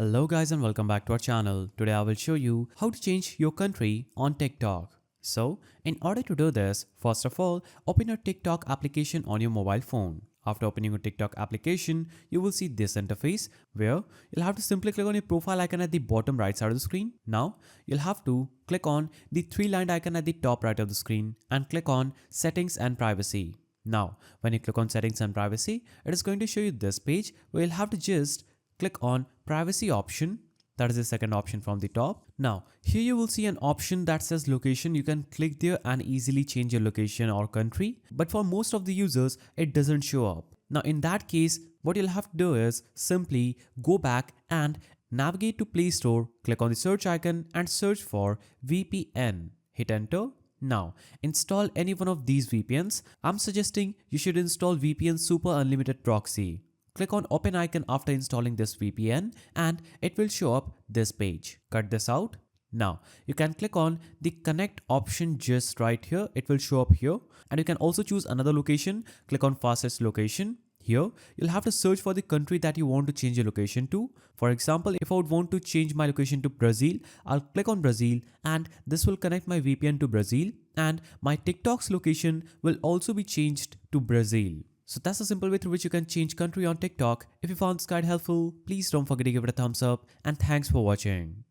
Hello guys and welcome back to our channel. Today I will show you how to change your country on TikTok. So in order to do this, first of all, open your TikTok application on your mobile phone. After opening your TikTok application, you will see this interface where you'll have to simply click on your profile icon at the bottom right side of the screen. Now you'll have to click on the three-lined icon at the top right of the screen and click on settings and privacy. Now when you click on settings and privacy, it is going to show you this page where you'll have to just click on privacy option. That is the second option from the top. Now here you will see an option that says location. You can click there and easily change your location or country, but for most of the users it doesn't show up. Now in that case, what you'll have to do is simply go back and navigate to Play Store, click on the search icon and search for VPN. Hit enter. Now, install any one of these VPNs. I'm suggesting you should install VPN Super Unlimited Proxy. Click on open icon after installing this VPN and it will show up this page. Cut this out. Now you can click on the connect option just right here. It will show up here and you can also choose another location. Click on fastest location. Here you'll have to search for the country that you want to change your location to. For example, if I would want to change my location to Brazil, I'll click on Brazil and this will connect my VPN to Brazil and my TikTok's location will also be changed to Brazil. So that's a simple way through which you can change country on TikTok. If you found this guide helpful, please don't forget to give it a thumbs up and thanks for watching.